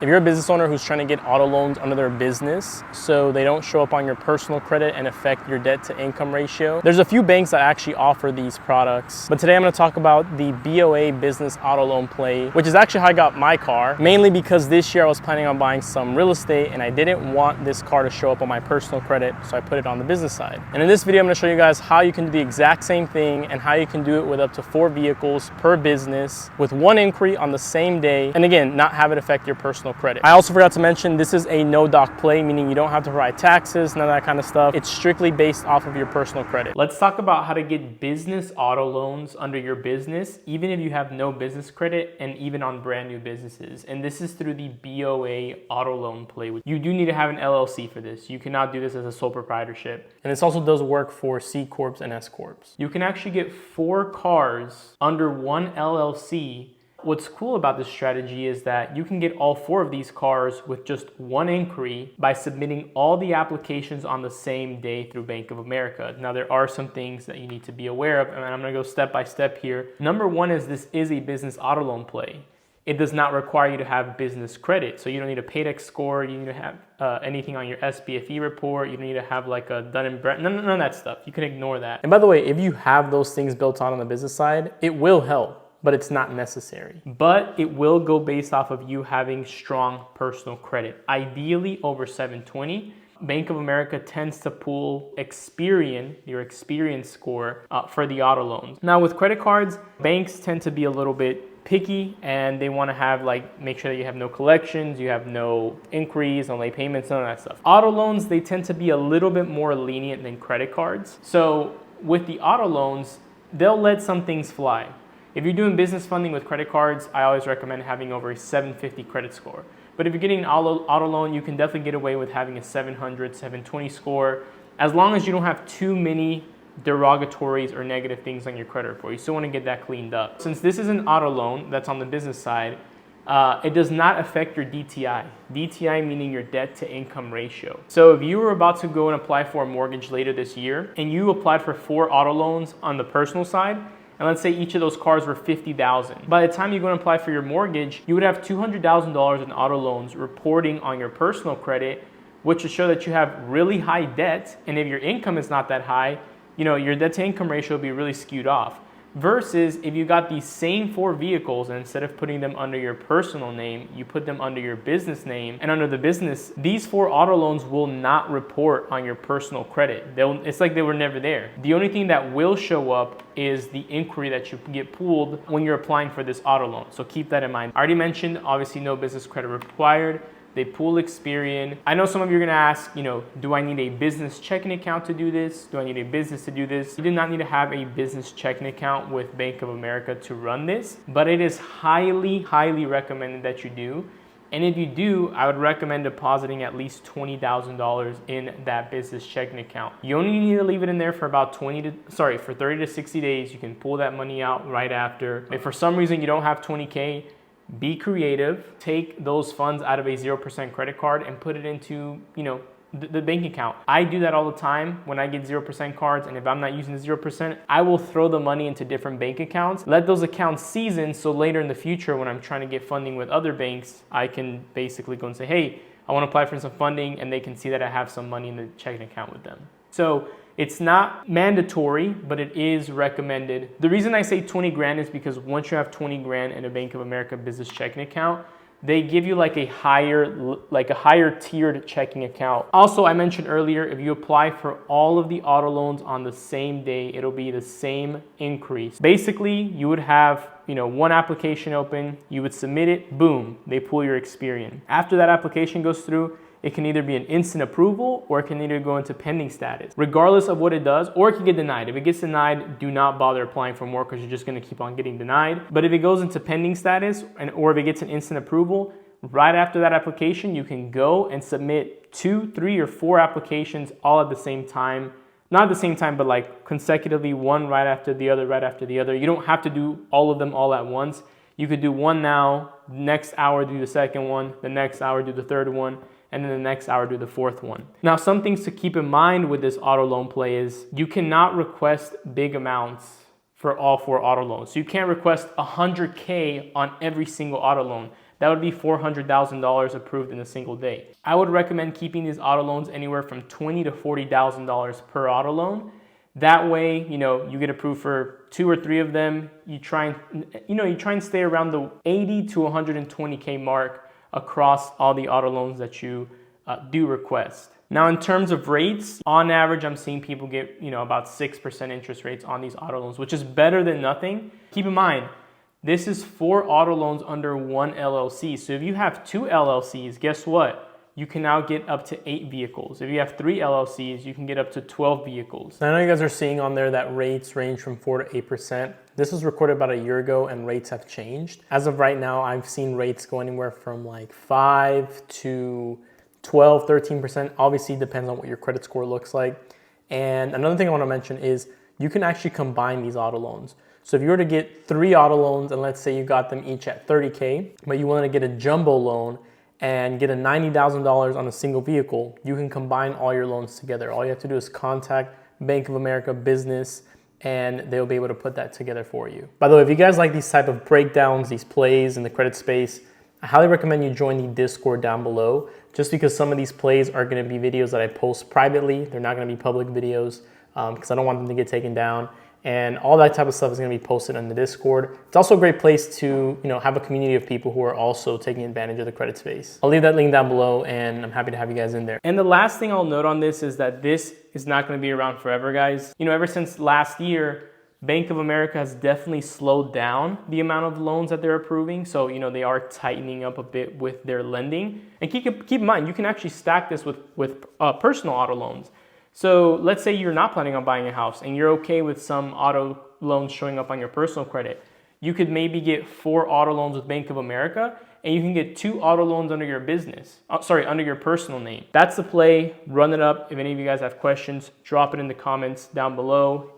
If you're a business owner who's trying to get auto loans under their business so they don't show up on your personal credit and affect your debt to income ratio, there's a few banks that actually offer these products. But today I'm going to talk about the BOA Business Auto Loan Play, which is actually how I got my car, mainly because this year I was planning on buying some real estate and I didn't want this car to show up on my personal credit, so I put it on the business side. And in this video, I'm going to show you guys how you can do the exact same thing and how you can do it with up to 4 vehicles per business with 1 inquiry on the same day, and again, not have it affect your personal credit. I also forgot to mention this is a no doc play, meaning you don't have to provide taxes, none of that kind of stuff. It's strictly based off of your personal credit. Let's talk about how to get business auto loans under your business, even if you have no business credit and even on brand new businesses. And this is through the BOA Auto Loan Play. You do need to have an LLC for this. You cannot do this as a sole proprietorship. And this also does work for C Corps and S Corps. You can actually get 4 cars under 1 LLC. What's cool about this strategy is that you can get all 4 of these cars with just 1 inquiry by submitting all the applications on the same day through Bank of America. Now, there are some things that you need to be aware of, and I'm gonna go step by step here. Number 1 is this is a business auto loan play. It does not require you to have business credit. So you don't need a Paydex score, you need to have anything on your SBFE report, you don't need to have like a Dun & Bradstreet, none of that stuff. You can ignore that. And by the way, if you have those things built on the business side, it will help, but it's not necessary. But it will go based off of you having strong personal credit, ideally over 720. Bank of America tends to pull Experian, your Experian score, for the auto loans. Now with credit cards, banks tend to be a little bit picky and they want to have make sure that you have no collections, you have no inquiries, no late payments, none of that stuff. Auto loans, they tend to be a little bit more lenient than credit cards. So with the auto loans, they'll let some things fly. If you're doing business funding with credit cards, I always recommend having over a 750 credit score. But if you're getting an auto loan, you can definitely get away with having a 700, 720 score, as long as you don't have too many derogatories or negative things on your credit report. You still want to get that cleaned up. Since this is an auto loan that's on the business side, it does not affect your DTI. DTI meaning your debt to income ratio. So if you were about to go and apply for a mortgage later this year and you applied for 4 auto loans on the personal side, and let's say each of those cars were $50,000. By the time you go and apply for your mortgage, you would have $200,000 in auto loans reporting on your personal credit, which would show that you have really high debt. And if your income is not that high, your debt to income ratio will be really skewed off. Versus if you got these same 4 vehicles and instead of putting them under your personal name, you put them under your business name, and under the business, these 4 auto loans will not report on your personal credit. It's like they were never there. The only thing that will show up is the inquiry that you get pulled when you're applying for this auto loan. So keep that in mind. I already mentioned, obviously no business credit required. They pull Experian. I know some of you are gonna ask, do I need a business checking account to do this? Do I need a business to do this? You do not need to have a business checking account with Bank of America to run this, but it is highly, highly recommended that you do. And if you do, I would recommend depositing at least $20,000 in that business checking account. You only need to leave it in there for about for 30 to 60 days. You can pull that money out right after. If for some reason you don't have 20K, be creative, take those funds out of a 0% credit card and put it into, the bank account. I do that all the time when I get 0% cards, and if I'm not using the 0%, I will throw the money into different bank accounts, let those accounts season, so later in the future when I'm trying to get funding with other banks, I can basically go and say, hey, I want to apply for some funding, and they can see that I have some money in the checking account with them. So it's not mandatory, but it is recommended. The reason I say 20 grand is because once you have 20 grand in a Bank of America business checking account, they give you like a higher tiered checking account. Also, I mentioned earlier, if you apply for all of the auto loans on the same day, it'll be the same increase. Basically, you would have 1 application open, you would submit it, boom, they pull your Experian. After that application goes through, it can either be an instant approval or it can either go into pending status. Regardless of what it does, or it can get denied. If it gets denied, do not bother applying for more because you're just gonna keep on getting denied. But if it goes into pending status or if it gets an instant approval, right after that application, you can go and submit 2, 3, or 4 applications all at the same time. Not at the same time, but consecutively, one right after the other, right after the other. You don't have to do all of them all at once. You could do one now, next hour do the second one, the next hour do the third one, and then the next hour do the 4th one. Now, some things to keep in mind with this auto loan play is you cannot request big amounts for all 4 auto loans. So you can't request 100K on every single auto loan. that would be $400,000 approved in a single day. I would recommend keeping these auto loans anywhere from $20,000 to $40,000 per auto loan. That way, you get approved for 2 or 3 of them. You try and stay around the 80 to 120K mark across all the auto loans that you do request. Now, in terms of rates, on average, I'm seeing people get, about 6% interest rates on these auto loans, which is better than nothing. Keep in mind, this is 4 auto loans under 1 LLC. So if you have 2 LLCs, guess what? You can now get up to 8 vehicles. If you have 3 LLCs, you can get up to 12 vehicles. I know you guys are seeing on there that rates range from 4 to 8%. This was recorded about a year ago and rates have changed. As of right now, I've seen rates go anywhere from like 5 to 12, 13%. Obviously depends on what your credit score looks like. And another thing I want to mention is you can actually combine these auto loans. So if you were to get 3 auto loans and let's say you got them each at 30K, but you wanted to get a jumbo loan and get a $90,000 on a single vehicle, you can combine all your loans together. All you have to do is contact Bank of America Business and they'll be able to put that together for you. By the way, if you guys like these type of breakdowns, these plays in the credit space, I highly recommend you join the Discord down below, just because some of these plays are gonna be videos that I post privately. They're not gonna be public videos because I don't want them to get taken down. And all that type of stuff is going to be posted on the Discord. It's also a great place to, have a community of people who are also taking advantage of the credit space. I'll leave that link down below and I'm happy to have you guys in there. And the last thing I'll note on this is that this is not going to be around forever, guys. Ever since last year, Bank of America has definitely slowed down the amount of loans that they're approving. So, they are tightening up a bit with their lending. And keep in mind, you can actually stack this with personal auto loans. So let's say you're not planning on buying a house and you're okay with some auto loans showing up on your personal credit. You could maybe get 4 auto loans with Bank of America and you can get 2 auto loans under your under your personal name. That's the play. Run it up. If any of you guys have questions, drop it in the comments down below.